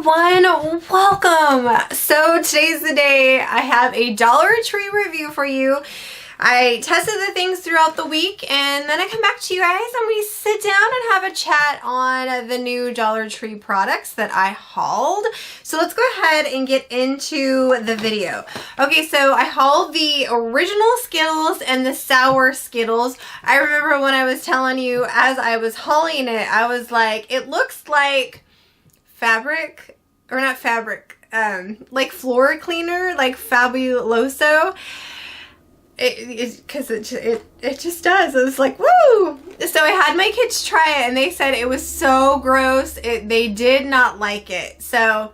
everyone, welcome. So today's the day I have a Dollar Tree review for you. I tested the things throughout the week and then I come back to you guys and we sit down and have a chat on the new Dollar Tree products that I hauled. So let's go ahead and get into the video. Okay, so I hauled the original Skittles and the sour Skittles. I remember when I was telling you as I was hauling it, I was like, it looks like fabric, or not fabric, like floor cleaner, like Fabuloso. Because it just does. It was like, woo! So I had my kids try it and they said it was so gross. They did not like it. So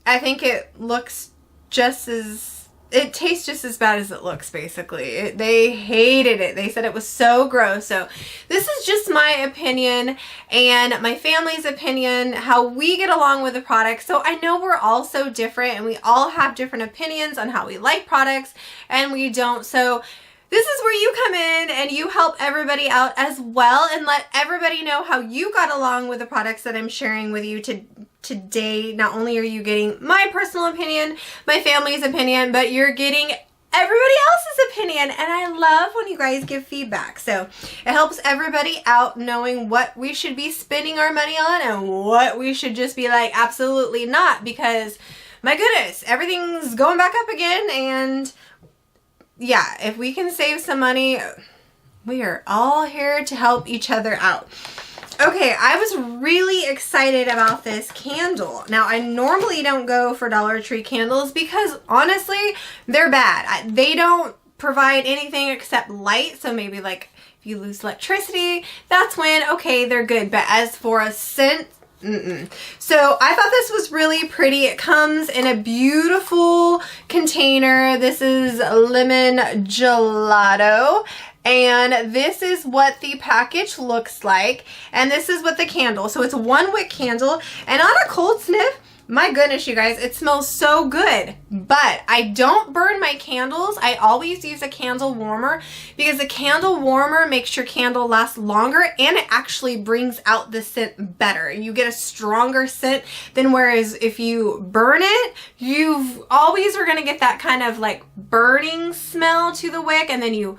I think it looks just as, it tastes just as bad as it looks, basically. They hated it. They said it was so gross. So this is just my opinion and my family's opinion, how we get along with the product. So I know we're all so different and we all have different opinions on how we like products and we don't. So this is where you come in and you help everybody out as well and let everybody know how you got along with the products that I'm sharing with you today. Not only are you getting my personal opinion, my family's opinion, but you're getting everybody else's opinion. And I love when you guys give feedback. So it helps everybody out knowing what we should be spending our money on and what we should just be like, absolutely not, because my goodness, everything's going back up again. And yeah, if we can save some money, we are all here to help each other out. Okay, I was really excited about this candle. Now, I normally don't go for Dollar Tree candles because honestly, they're bad. They don't provide anything except light. So maybe like if you lose electricity, that's when, okay, they're good. But as for a scent, So I thought this was really pretty. It comes in a beautiful container. This is lemon gelato. And this is what the package looks like. And this is what the candle. So it's 1 wick candle. And on a cold sniff, my goodness, you guys, it smells so good. But I don't burn my candles. I always use a candle warmer because a candle warmer makes your candle last longer and it actually brings out the scent better. You get a stronger scent than whereas if you burn it, you always are going to get that kind of like burning smell to the wick, and then you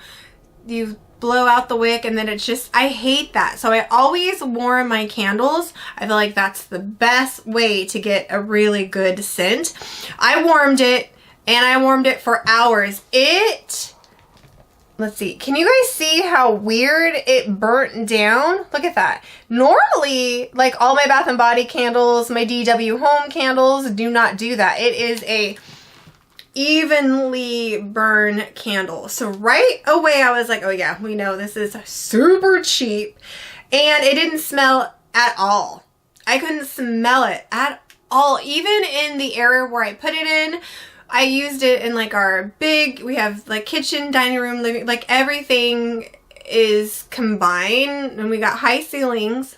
blow out the wick and then it's just, I hate that. So I always warm my candles. I feel like that's the best way to get a really good scent. I warmed it and I warmed it for hours. Let's see, can you guys see how weird it burnt down? Look at that. Normally, like all my Bath and Body candles, my DW Home candles do not do that. It is a evenly burn candle. So right away I was like, oh yeah, we know this is super cheap. And it didn't smell at all. I couldn't smell it at all. Even in the area where I put it in, I used it in like our big, we have like kitchen, dining room, living, like everything is combined and we got high ceilings.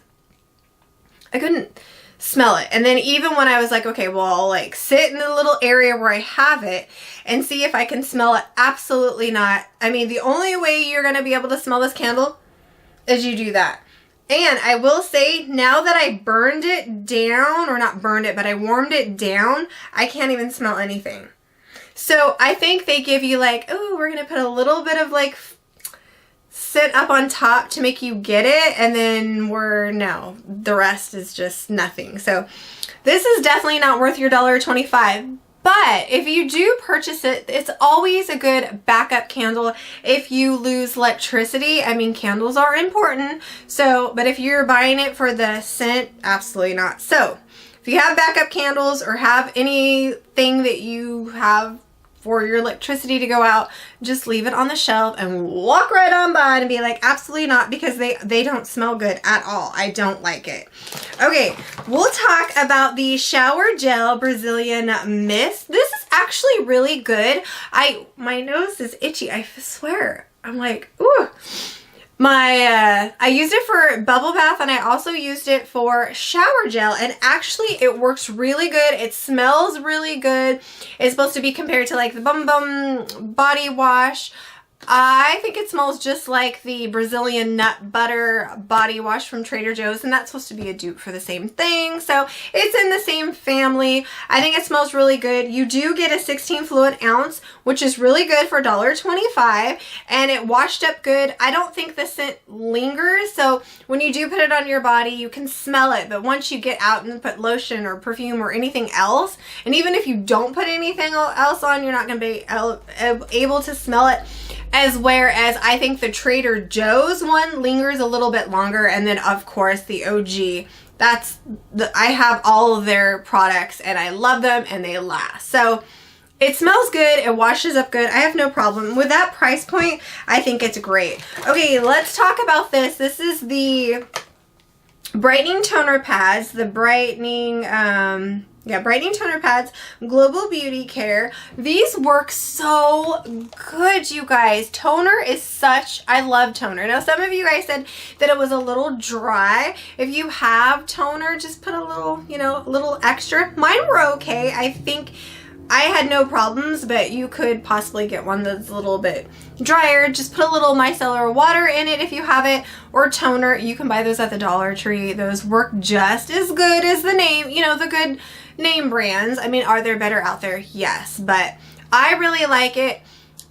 I couldn't smell it. And then even when I was like, okay, well, I'll like sit in the little area where I have it and see if I can smell it. Absolutely not. I mean, the only way you're going to be able to smell this candle is you do that. And I will say, now that I burned it down, or not burned it, but I warmed it down, I can't even smell anything. So I think they give you like, oh, we're going to put a little bit of like sit up on top to make you get it, and then no, the rest is just nothing. So this is definitely not worth your $1.25. But if you do purchase it, it's always a good backup candle if you lose electricity. I mean, candles are important. So, but if you're buying it for the scent, absolutely not. So if you have backup candles or have anything that you have for your electricity to go out, just leave it on the shelf and walk right on by and be like, absolutely not, because they don't smell good at all. I don't like it. Okay, we'll talk about the Shower Gel Brazilian Mist. This is actually really good. My nose is itchy, I swear. I'm like, ooh. I used it for bubble bath and I also used it for shower gel, and actually it works really good. It smells really good. It's supposed to be compared to like the Bum Bum body wash. I think it smells just like the Brazilian nut butter body wash from Trader Joe's, and that's supposed to be a dupe for the same thing. So it's in the same family. I think it smells really good. You do get a 16 fluid ounce, which is really good for $1.25, and it washed up good. I don't think the scent lingers, so when you do put it on your body, you can smell it, but once you get out and put lotion or perfume or anything else, and even if you don't put anything else on, you're not going to be able to smell it. Whereas I think the Trader Joe's one lingers a little bit longer, and then of course the OG. I have all of their products and I love them and they last. So it smells good, it washes up good. I have no problem with that price point. I think it's great. Okay, let's talk about this. This is the brightening toner pads, the brightening brightening toner pads, Global Beauty Care. These work so good, you guys. Toner is I love toner. Now, some of you guys said that it was a little dry. If you have toner, just put a little, a little extra. Mine were okay. I think I had no problems, but you could possibly get one that's a little bit drier. Just put a little micellar water in it if you have it, or toner. You can buy those at the Dollar Tree. Those work just as good as the name, the good name brands. I mean, are there better out there? Yes, but I really like it.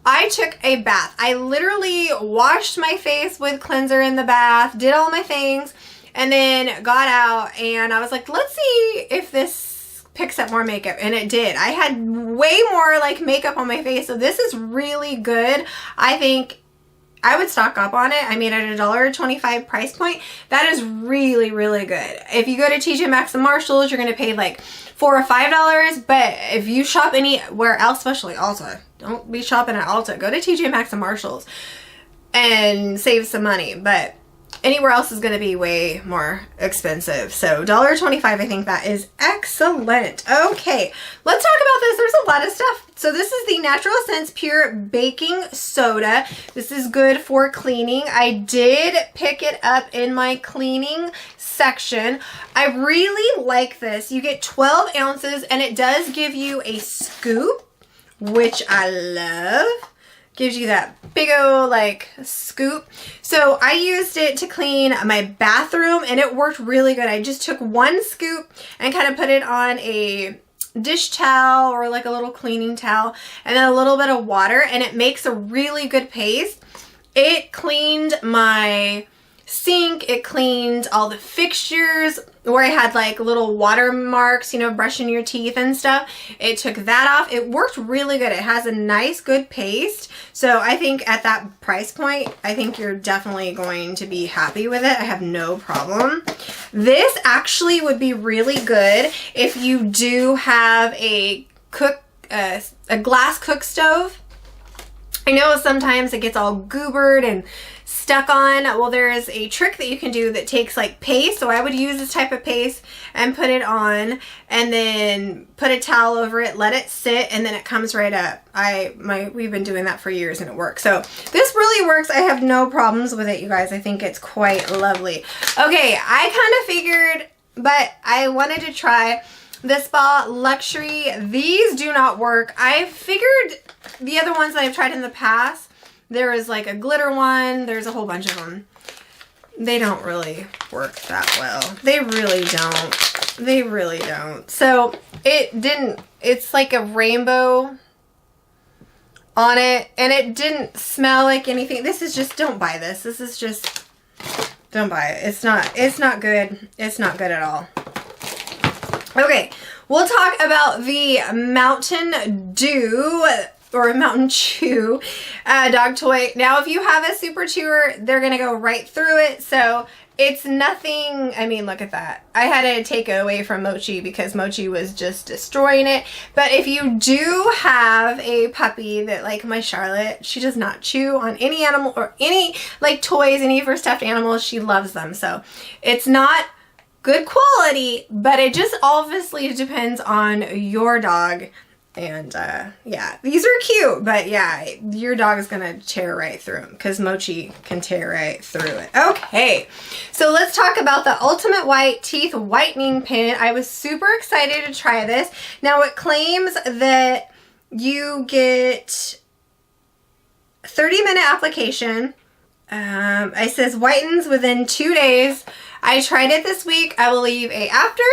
I took a bath. I literally washed my face with cleanser in the bath, did all my things, and then got out and I was like, let's see if this picks up more makeup, and it did. I had way more like makeup on my face, so this is really good. I think I would stock up on it. I mean, at a $1.25 price point, that is really, really good. If you go to TJ Maxx and Marshalls, you're going to pay like $4 or $5, but if you shop anywhere else, especially Ulta, don't be shopping at Ulta. Go to TJ Maxx and Marshalls and save some money, but anywhere else is going to be way more expensive. So $1.25, I think that is excellent. Okay, let's talk about this. There's a lot of stuff. So this is the Natural Sense Pure Baking Soda. This is good for cleaning. I did pick it up in my cleaning section. I really like this. You get 12 ounces and it does give you a scoop, which I love. Gives you that big old like scoop. So I used it to clean my bathroom and it worked really good. I just took one scoop and kind of put it on a dish towel or like a little cleaning towel and then a little bit of water, and it makes a really good paste. It cleaned my sink, it cleaned all the fixtures where I had like little water marks, brushing your teeth and stuff. It took that off. It worked really good. It has a nice good paste. So I think at that price point, I think you're definitely going to be happy with it. I have no problem. This actually would be really good if you do have a glass cook stove. I know sometimes it gets all goobered and stuck on. Well, there is a trick that you can do that takes like paste. So I would use this type of paste and put it on and then put a towel over it, let it sit, and then it comes right up. We've been doing that for years and it works. So this really works. I have no problems with it, you guys. I think it's quite lovely. Okay, I kind of figured, but I wanted to try the Spa Luxury. These do not work. I figured the other ones that I've tried in the past, there is like a glitter one. There's a whole bunch of them. They don't really work that well. They really don't. They really don't. So it's like a rainbow on it and it didn't smell like anything. This is just, don't buy this. This is just, don't buy it. It's not good. It's not good at all. Okay, we'll talk about the Mountain Dew or Mountain Chew dog toy. Now, if you have a super chewer, they're going to go right through it. So it's nothing, I mean, look at that. I had to take it away from Mochi because Mochi was just destroying it. But if you do have a puppy that, like my Charlotte, she does not chew on any animal or any like toys, any of her stuffed animals. She loves them. So it's not good quality, but it just obviously depends on your dog. And yeah, these are cute, but yeah, your dog is gonna tear right through them because Mochi can tear right through it. Okay, so let's talk about the Ultimate White Teeth Whitening Pen. I was super excited to try this. Now it claims that you get 30-minute application. It says whitens within 2 days. I tried it this week. I will leave a after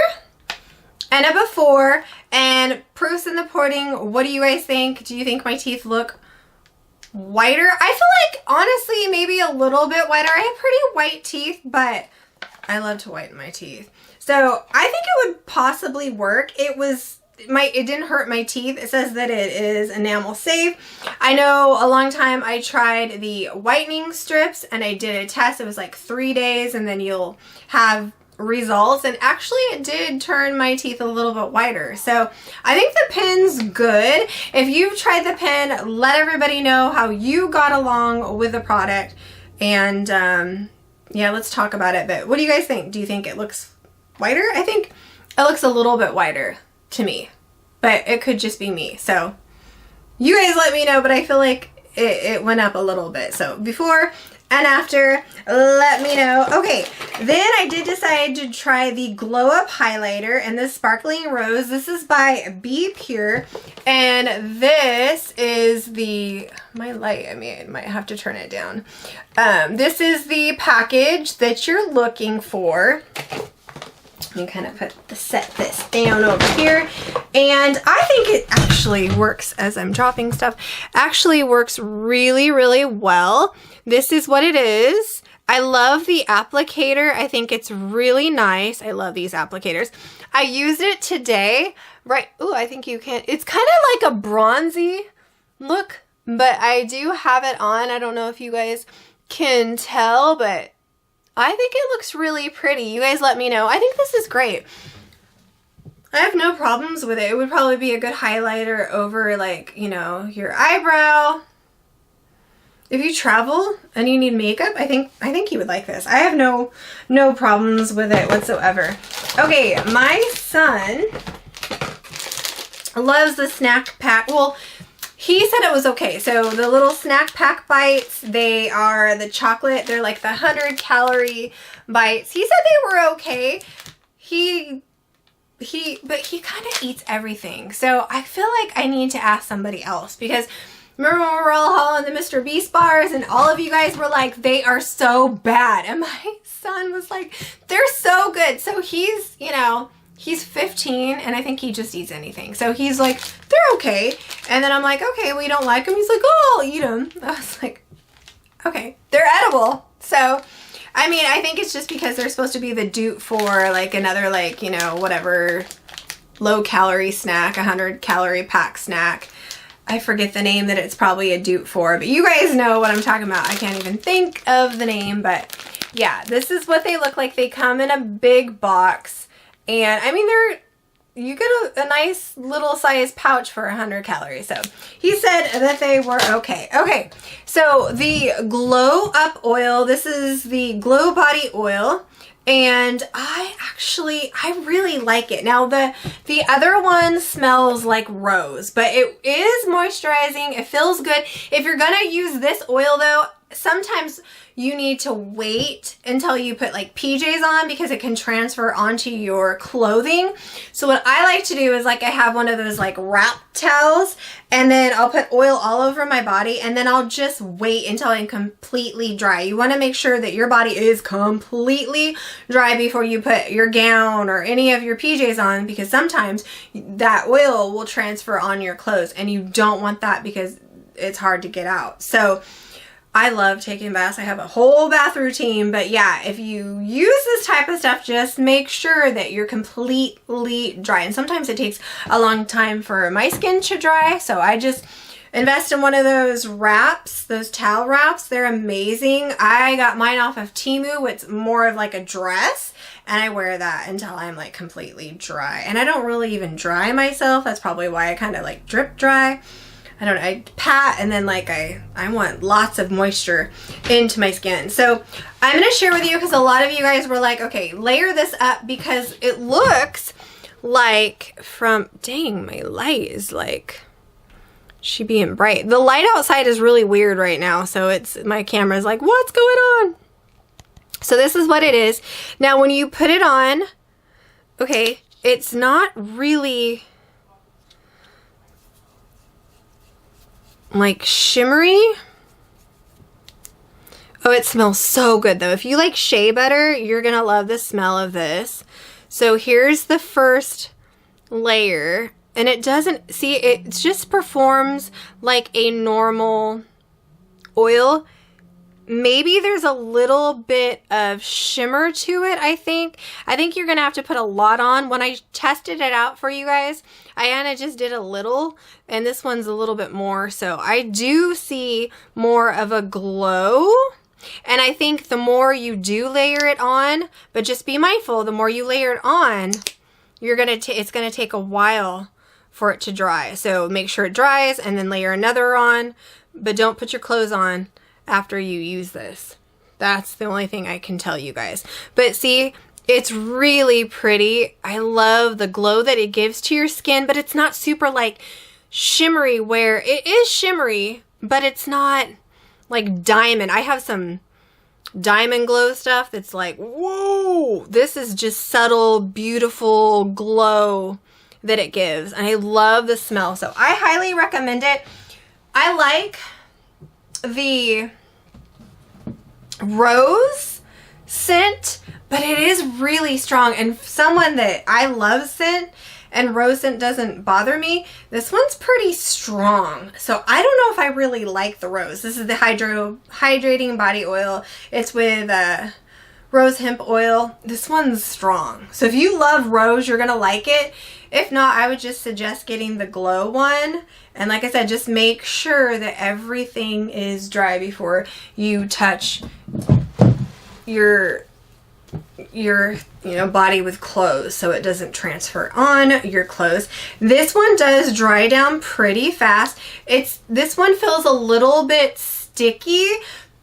and a before and proofs in the pudding. What do you guys think? Do you think my teeth look whiter? I feel like, honestly, maybe a little bit whiter. I have pretty white teeth, but I love to whiten my teeth. So I think it would possibly work. It didn't hurt my teeth. It says that it is enamel safe. I know a long time I tried the whitening strips and I did a test. It was like 3 days and then you'll have results, and actually it did turn my teeth a little bit whiter. So I think the pen's good. If you've tried the pen, let everybody know how you got along with the product, and yeah, let's talk about it. But what do you guys think? Do you think it looks whiter? I think it looks a little bit whiter to me, but it could just be me. So you guys let me know, but I feel like it went up a little bit. So before and after, let me know. Okay, then I did decide to try the Glow Up Highlighter and the Sparkling Rose. This is by Be Pure, and this is the, my light, I mean, I might have to turn it down. This is the package that you're looking for. Let me kind of set this down over here. And I think it actually works, as I'm dropping stuff, actually works really, really well. This is what it is. I love the applicator. I think it's really nice. I love these applicators. I used it today, right? Oh, I think you can. It's kind of like a bronzy look, but I do have it on. I don't know if you guys can tell, but I think it looks really pretty. You guys let me know. I think this is great. I have no problems with it. It would probably be a good highlighter over, like, you know, your eyebrow. If you travel and you need makeup, I think you would like this. I have no problems with it whatsoever. Okay, my son loves the snack pack. Well, he said it was okay. So the little snack pack bites, they are the chocolate. They're like the 100-calorie bites. He said they were okay. But he kind of eats everything. So I feel like I need to ask somebody else, because remember when we were all hauling the Mr. Beast bars and all of you guys were like, they are so bad. And my son was like, they're so good. So he's, you know, he's 15 and I think he just eats anything. So he's like, they're okay. And then I'm like, okay, well, you don't like them? He's like, oh, I'll eat them. I was like, okay, they're edible. So, I mean, I think it's just because they're supposed to be the dupe for like another, like, you know, whatever low calorie snack, 100-calorie pack snack. I forget the name that it's probably a dupe for, but you guys know what I'm talking about. I can't even think of the name, but yeah, this is what they look like. They come in a big box, and I mean, you get a nice little size pouch for 100 calories. So he said that they were okay. Okay, so the Glow Up Oil, this is the Glow Body Oil. And I really like it. Now the other one smells like rose, but it is moisturizing. It feels good. If you're gonna use this oil though, sometimes you need to wait until you put like PJs on, because it can transfer onto your clothing. So what I like to do is, like, I have one of those like wrap towels, and then I'll put oil all over my body, and then I'll just wait until I'm completely dry. You want to make sure that your body is completely dry before you put your gown or any of your PJs on, because sometimes that oil will transfer on your clothes and you don't want that because it's hard to get out. So I love taking baths. I have a whole bath routine, but yeah, if you use this type of stuff, just make sure that you're completely dry. And sometimes it takes a long time for my skin to dry, so I just invest in one of those wraps, those towel wraps. They're amazing. I got mine off of Temu. It's more of like a dress, and I wear that until I'm like completely dry. And I don't really even dry myself. That's probably why I kind of like drip dry. I don't know, I pat, and then like I want lots of moisture into my skin. So I'm going to share with you, because a lot of you guys were like, okay, layer this up, because it looks like from, dang, my light is like, she being bright. The light outside is really weird right now, so my camera's like, what's going on? So this is what it is. Now when you put it on, okay, it's not really like shimmery. Oh, it smells so good though. If you like shea butter, you're gonna love the smell of this. So here's the first layer, and it doesn't, see, it just performs like a normal oil. Maybe there's a little bit of shimmer to it, I think. I think you're gonna have to put a lot on. When I tested it out for you guys, I kinda just did a little, and this one's a little bit more. So I do see more of a glow. And I think the more you do layer it on, but just be mindful, the more you layer it on, it's gonna take a while for it to dry. So make sure it dries and then layer another on, but don't put your clothes on after you use this. That's the only thing I can tell you guys. But see, it's really pretty. I love the glow that it gives to your skin, but it's not super like shimmery, where it is shimmery, but it's not like diamond. I have some diamond glow stuff that's like, whoa, this is just subtle, beautiful glow that it gives. And I love the smell. So I highly recommend it. I like the rose scent, but it is really strong. And someone that I love scent and rose scent doesn't bother me, this one's pretty strong. So I don't know if I really like the rose. This is the hydrating body oil. It's with rose hemp oil. This one's strong. So if you love rose, you're gonna like it. If not, I would just suggest getting the glow one. And like I said, just make sure that everything is dry before you touch your body with clothes, so it doesn't transfer on your clothes. This one does dry down pretty fast. This one feels a little bit sticky.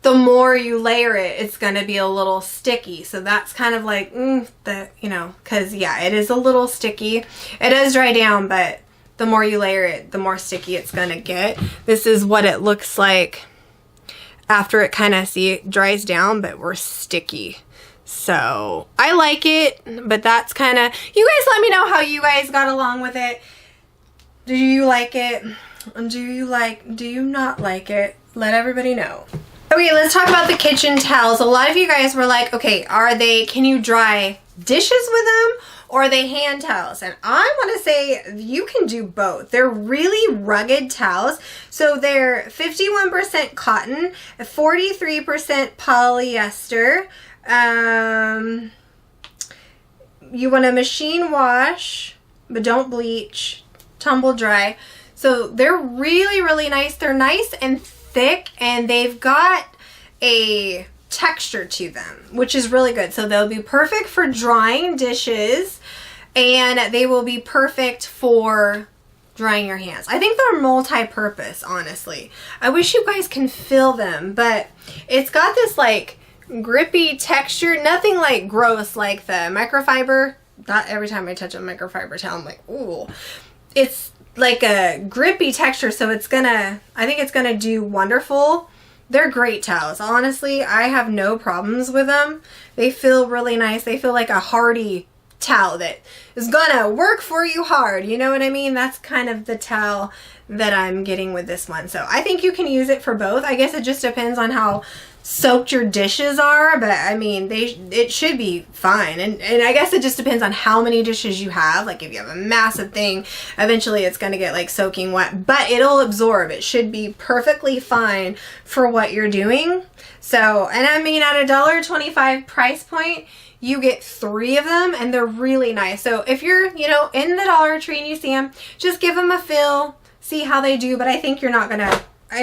The more you layer it, it's gonna be a little sticky. So that's kind of like because yeah, it is a little sticky. It does dry down, but the more you layer it, the more sticky it's gonna get. This is what it looks like after it kind of, see, it dries down, but we're sticky. So I like it, but that's kind of, you guys let me know how you guys got along with it. Do you like it? Do you not like it? Let everybody know. Okay, let's talk about the kitchen towels. A lot of you guys were like, okay, can you dry dishes with them, or are they hand towels? And I want to say you can do both. They're really rugged towels. So they're 51% cotton, 43% polyester. You want to machine wash, but don't bleach, tumble dry. So they're really, really nice. They're nice and thick, and they've got a texture to them, which is really good. So they'll be perfect for drying dishes, and they will be perfect for drying your hands. I think they're multi-purpose, honestly. I wish you guys can feel them, but it's got this like grippy texture, nothing like gross like the microfiber. Not every time I touch a microfiber towel, I'm like, ooh. It's like a grippy texture, so I think it's gonna do wonderful. They're great towels. Honestly, I have no problems with them. They feel really nice. They feel like a hardy towel that is gonna work for you hard. You know what I mean? That's kind of the towel that I'm getting with this one. So I think you can use it for both. I guess it just depends on how soaked your dishes are, but I mean, it should be fine. And I guess it just depends on how many dishes you have. Like if you have a massive thing, eventually it's gonna get like soaking wet, but it'll absorb. It should be perfectly fine for what you're doing. So, and I mean, at $1.25 price point, you get 3 of them, and they're really nice. So if you're, in the Dollar Tree and you see them, just give them a feel, see how they do. But I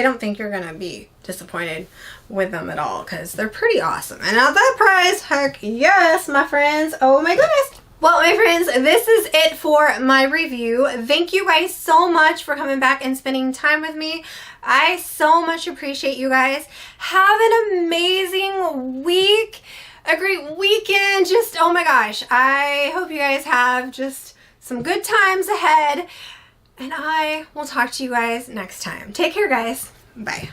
don't think you're gonna be disappointed with them at all, because they're pretty awesome. And at that price, heck yes, my friends. Oh my goodness. Well, my friends, this is it for my review. Thank you guys so much for coming back and spending time with me. I so much appreciate you guys. Have an amazing week, a great weekend. Just, oh my gosh, I hope you guys have just some good times ahead. And I will talk to you guys next time. Take care, guys. Bye.